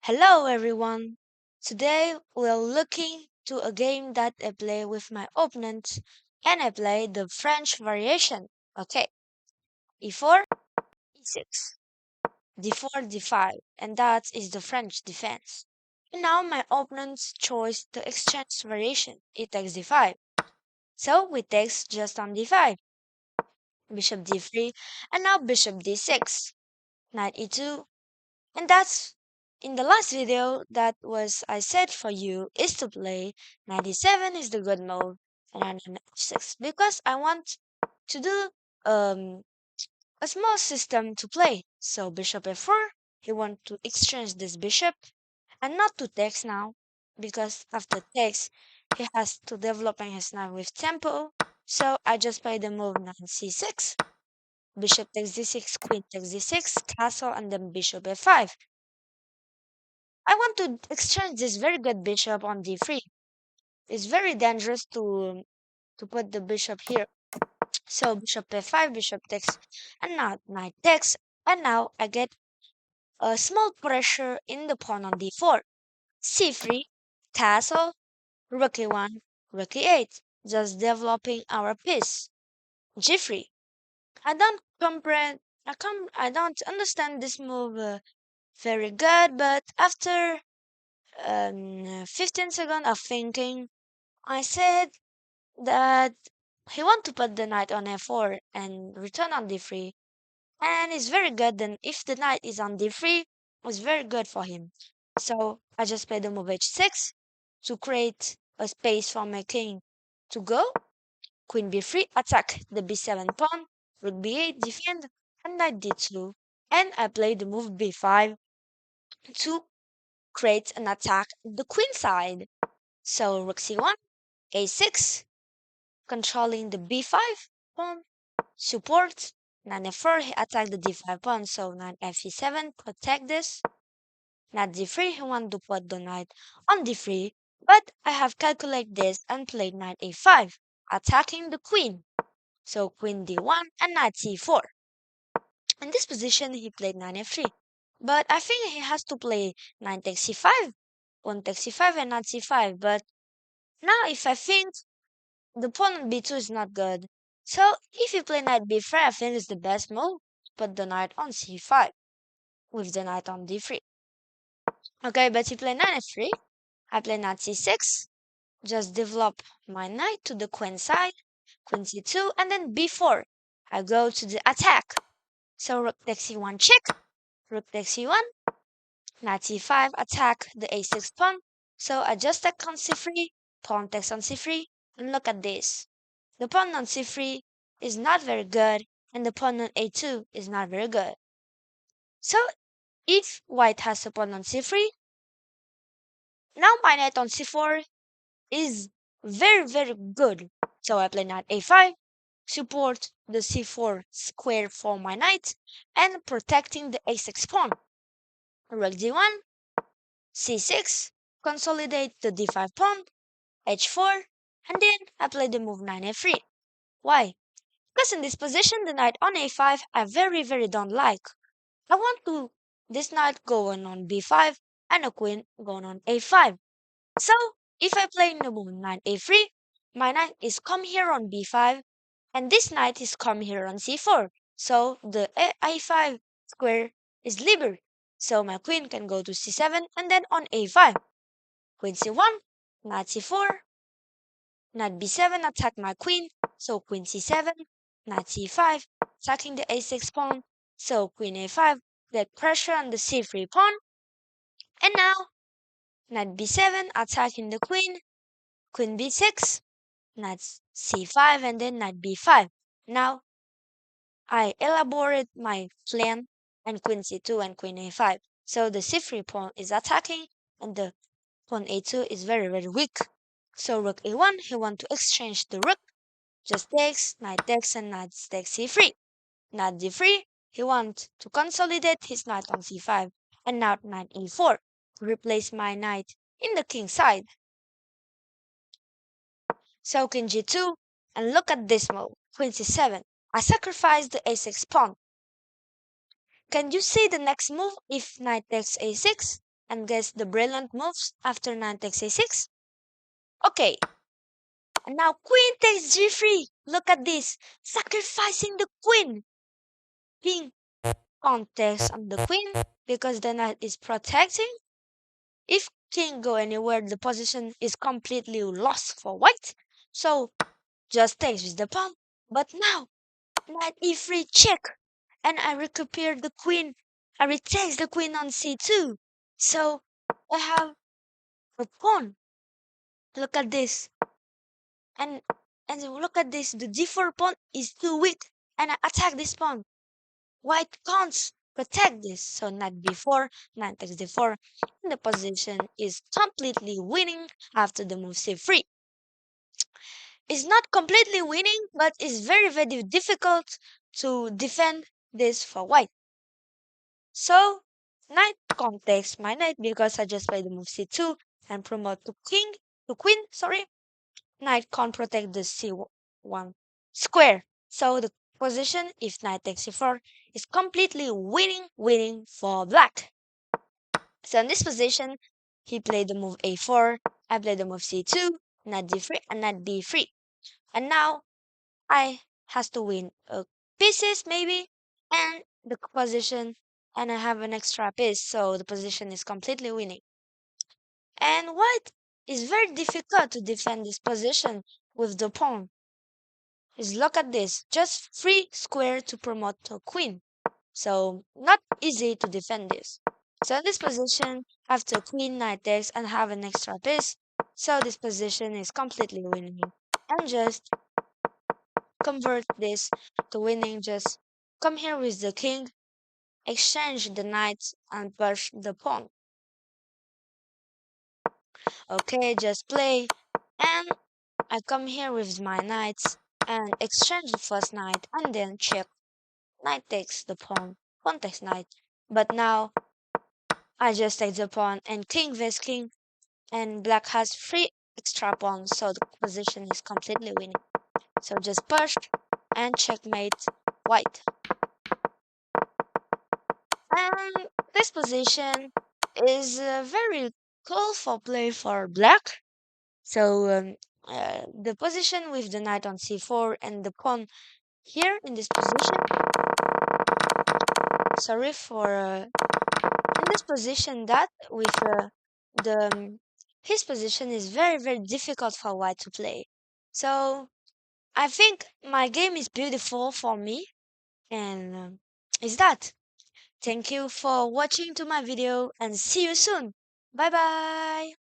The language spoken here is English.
Hello everyone. Today we're looking to a game that I play with my opponent and I play the French variation. Okay, e4, e6, d4, d5, and that is the French defense. And now my opponent's choice the exchange variation. It takes d5. So we takes just on d5, bishop d3, and now bishop d6, knight e2, and that's in the last video that was I said for you is to play 97 is the good mode and I know 6 because I want to do um a small system to play. So bishop f4, he want to exchange this bishop and not to takes now because after takes he has to developing his knight with tempo. So I just play the move knight c6, bishop takes d6, queen takes d6, castle, and then bishop f5. I want to exchange this very good bishop on d3. It's very dangerous to put the bishop here. So bishop f5, bishop takes, and now knight takes, and now I get a small pressure in the pawn on d4. c3, castle, rook e1, rook e8, just developing our piece. g3. I don't comprehend. I don't understand this move very good, but after 15 seconds of thinking, I said that he want to put the knight on f4 and return on d3, and it's very good. Then if the knight is on d3, it's very good for him. So I just played the move h6 to create a space for my king to go. Queen b3, attack the b7 pawn, rook b8, defend, and knight d2. And I played the move b5 to create an attack the queen side. So rook c1, a6, controlling the b5 pawn, support, knight f4, he attacked the d5 pawn, so knight f7, protect this, knight d3, he want to put the knight on d3, but I have calculated this and played knight a5, attacking the queen, so queen d1 and knight c4. In this position, he played knight f3, but I think he has to play knight takes c5, pawn takes c5 and knight c5, but now if I think the pawn on b2 is not good. So if you play knight b3, I think it's the best move. Put the knight on c5 with the knight on d3. Okay, but you play knight f3. I play knight c6. Just develop my knight to the queen side, queen c2, and then b4. I go to the attack. So rook takes c1 check, rook takes c1, knight c5 attack the a6 pawn. So I just take on c3, pawn takes on c3, and look at this. The pawn on c3 is not very good, and the pawn on a2 is not very good. So if white has a pawn on c3, now my knight on c4 is very good. So I play knight a5, support the c4 square for my knight, and protecting the a6 pawn. Rook d1, c6, consolidate the d5 pawn, h4, and then I play the move knight f3. Why? Because in this position, the knight on a5 I very don't like. I want to this knight going on b5 and a queen going on a5. So if I play the move knight a3, my knight is come here on b5 and this knight is come here on c4. So the a5 square is liberty. So my queen can go to c7 and then on a5. Queen c1, knight c4, knight b7 attack my queen, so queen c7, knight c5, attacking the a6 pawn, so queen a5, get pressure on the c3 pawn, and now knight b7 attacking the queen, queen b6, knight c5, and then knight b5. Now I elaborate my plan and queen c2 and queen a5. So the c3 pawn is attacking and the pawn a2 is very weak. So rook a1, he want to exchange the rook. Just takes, knight takes, and knight takes c3. Knight d3, he wants to consolidate his knight on c5. And now knight e4, replace my knight in the king side. So king g2, and look at this move, queen c7. I sacrifice the a6 pawn. Can you see the next move if knight takes a6? And guess the brilliant moves after knight takes a6? Okay, and now queen takes g3. Look at this, sacrificing the queen. King contests on the queen because the knight is protecting. If king go anywhere, the position is completely lost for white. So just takes with the pawn. But now knight e3 check, and I recuperate the queen. I retakes the queen on c2. So I have a pawn. Look at this, and look at this. The d4 pawn is too weak, and I attack this pawn. White can't protect this, so knight b4, knight takes d4, and the position is completely winning after the move c3. It's not completely winning, but it's very, very difficult to defend this for white. So, knight can't takes my knight because I just played the move c2 and promote to queen, sorry. Knight can't protect the c1 square. So the position, if knight takes c4, is completely winning for black. So in this position, he played the move a4, I played the move c2, knight d3, and knight d3. And now I has to win pieces maybe, and the position, and I have an extra piece, so the position is completely winning. And white is very difficult to defend this position with the pawn. Is look at this, just free square to promote to queen. So not easy to defend this. So in this position, after queen knight takes and have an extra piece, so this position is completely winning. And just convert this to winning, just come here with the king, exchange the knights and push the pawn. Okay, just play, and I come here with my knights and exchange the first knight and then check. Knight takes the pawn takes knight. But now I just take the pawn and king vs king, and black has 3 extra pawns, so the position is completely winning. So just push and checkmate white. And this position is very cool for play for black. So the position with the knight on c4 and the pawn here in this position. Sorry for in this position that with the his position is very, very difficult for white to play. So I think my game is beautiful for me, and is that. Thank you for watching to my video, and see you soon. Bye bye.